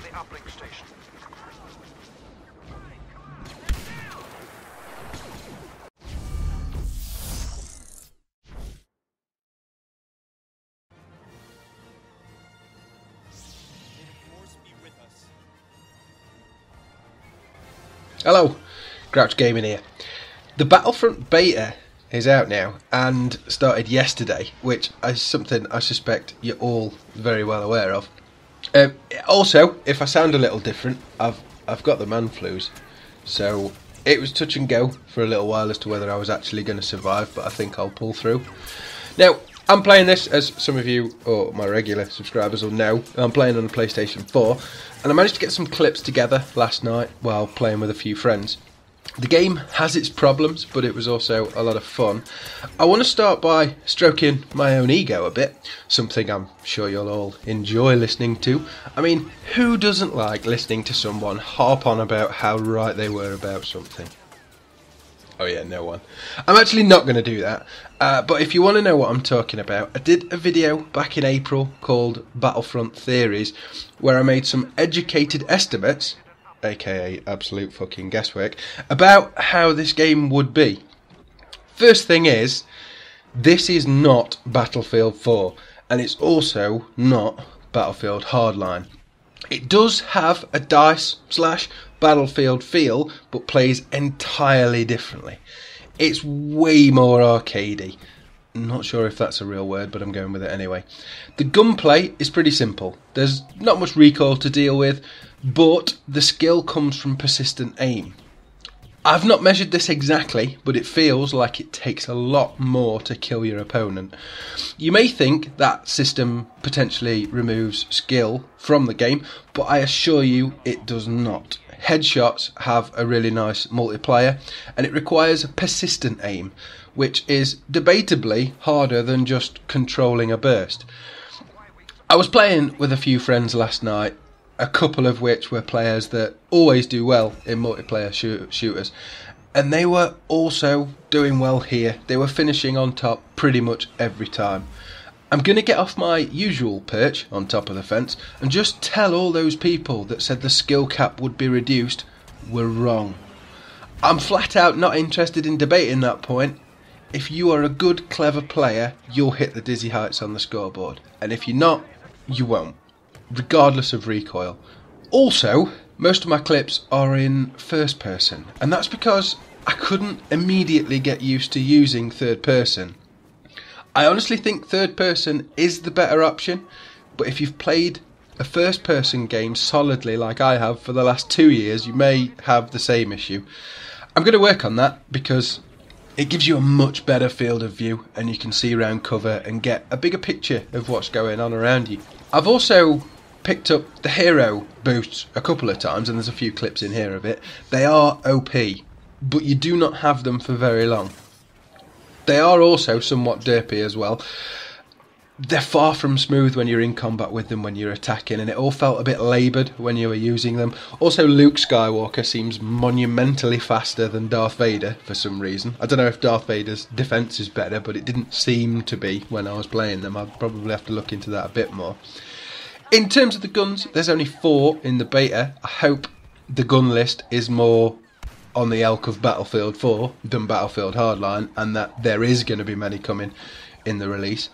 the uplink station. Hello, Grouch Gaming here. The Battlefront Beta is out now and started yesterday, which is something I suspect you're all very well aware of. Also, if I sound a little different, I've got the man flus, so it was touch and go for a little while as to whether I was actually going to survive, but I think I'll pull through. Now, I'm playing this, as some of you, or my regular subscribers will know, I'm playing on the PlayStation 4, and I managed to get some clips together last night while playing with a few friends. The game has its problems, but it was also a lot of fun. I want to start by stroking my own ego a bit, something I'm sure you'll all enjoy listening to. I mean, who doesn't like listening to someone harp on about how right they were about something? Oh yeah, no one. I'm actually not going to do that, but if you want to know what I'm talking about, I did a video back in April called Battlefront Theories, where I made some educated estimates, aka absolute fucking guesswork, about how this game would be. First thing is, this is not Battlefield 4, and it's also not Battlefield Hardline. It does have a DICE/Battlefield feel, but plays entirely differently. It's way more arcadey. Not sure if that's a real word, but I'm going with it anyway. The gunplay is pretty simple. There's not much recoil to deal with, but the skill comes from persistent aim. I've not measured this exactly, but it feels like it takes a lot more to kill your opponent. You may think that system potentially removes skill from the game, but I assure you it does not. Headshots have a really nice multiplier, and it requires persistent aim, which is debatably harder than just controlling a burst. I was playing with a few friends last night, a couple of which were players that always do well in multiplayer shooters, and they were also doing well here. They were finishing on top pretty much every time. I'm going to get off my usual perch on top of the fence and just tell all those people that said the skill cap would be reduced were wrong. I'm flat out not interested in debating that point. If you are a good, clever player, you'll hit the dizzy heights on the scoreboard, and if you're not, you won't, regardless of recoil. Also, most of my clips are in first person, and that's because I couldn't immediately get used to using third person. I honestly think third person is the better option, but if you've played a first person game solidly like I have for the last 2 years, you may have the same issue. I'm going to work on that because it gives you a much better field of view, and you can see around cover and get a bigger picture of what's going on around you. I've also picked up the hero boosts a couple of times, and there's a few clips in here of it. They are OP, but you do not have them for very long. They are also somewhat derpy as well. They're far from smooth when you're in combat with them when you're attacking, and it all felt a bit laboured when you were using them. Also, Luke Skywalker seems monumentally faster than Darth Vader for some reason. I don't know if Darth Vader's defence is better, but it didn't seem to be when I was playing them. I'd probably have to look into that a bit more. In terms of the guns, there's only 4 in the beta. I hope the gun list is more on the elk of Battlefield 4 than Battlefield Hardline, and that there is going to be many coming in the release.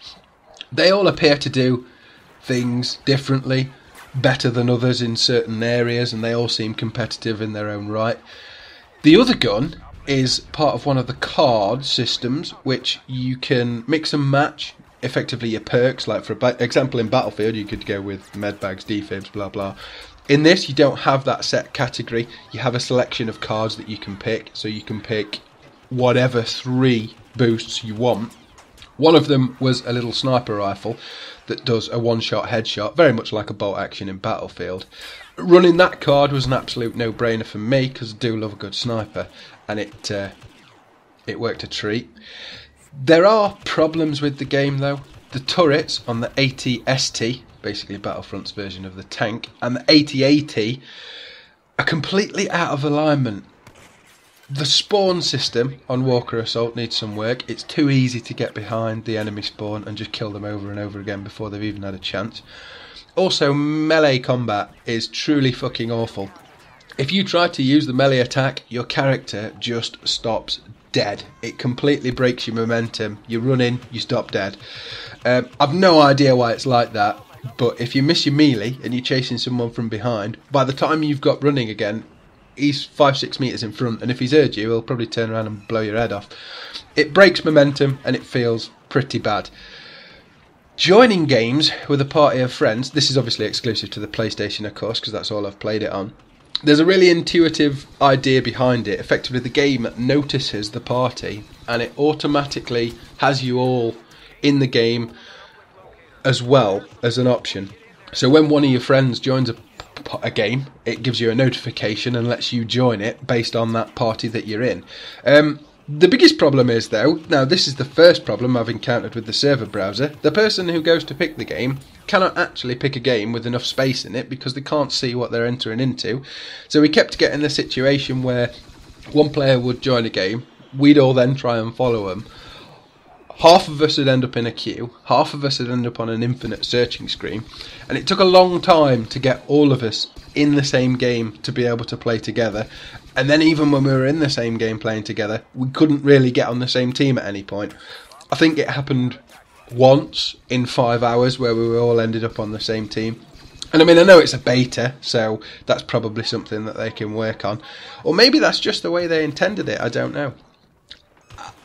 They all appear to do things differently, better than others in certain areas, and they all seem competitive in their own right. The other gun is part of one of the card systems, which you can mix and match effectively your perks. Like for example, in Battlefield you could go with medbags, defibs, blah blah. In this, you don't have that set category. You have a selection of cards that you can pick, so you can pick whatever 3 boosts you want. One of them was a little sniper rifle that does a one-shot headshot, very much like a bolt action in Battlefield. Running that card was an absolute no-brainer for me, because I do love a good sniper, and it worked a treat. There are problems with the game though. The turrets on the AT-ST, basically Battlefront's version of the tank, and the AT-AT are completely out of alignment. The spawn system on Walker Assault needs some work. It's too easy to get behind the enemy spawn and just kill them over and over again before they've even had a chance. Also, melee combat is truly fucking awful. If you try to use the melee attack, your character just stops dead. It completely breaks your momentum. You run in, you stop dead. I've no idea why it's like that, but if you miss your melee and you're chasing someone from behind, by the time you've got running again, he's 5-6 metres in front, and if he's heard you, he'll probably turn around and blow your head off. It breaks momentum and it feels pretty bad. Joining games with a party of friends, this is obviously exclusive to the PlayStation, of course, because that's all I've played it on. There's a really intuitive idea behind it. Effectively, the game notices the party and it automatically has you all in the game as well as an option. So when one of your friends joins a game, it gives you a notification and lets you join it based on that party that you're in. The biggest problem is, though, now this is the first problem I've encountered with the server browser, the person who goes to pick the game cannot actually pick a game with enough space in it because they can't see what they're entering into. So we kept getting the situation where one player would join a game, we'd all then try and follow them. Half of us would end up in a queue, half of us would end up on an infinite searching screen, and it took a long time to get all of us in the same game to be able to play together. And then even when we were in the same game playing together, we couldn't really get on the same team at any point. I think it happened once in 5 hours where we all ended up on the same team. And I mean, I know it's a beta, so that's probably something that they can work on. Or maybe that's just the way they intended it, I don't know.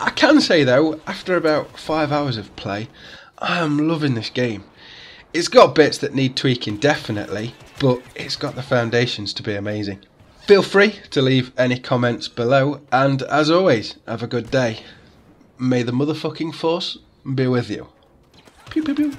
I can say, though, after about 5 hours of play, I am loving this game. It's got bits that need tweaking, definitely, but it's got the foundations to be amazing. Feel free to leave any comments below, and as always, have a good day. May the motherfucking force be with you. Pew pew pew.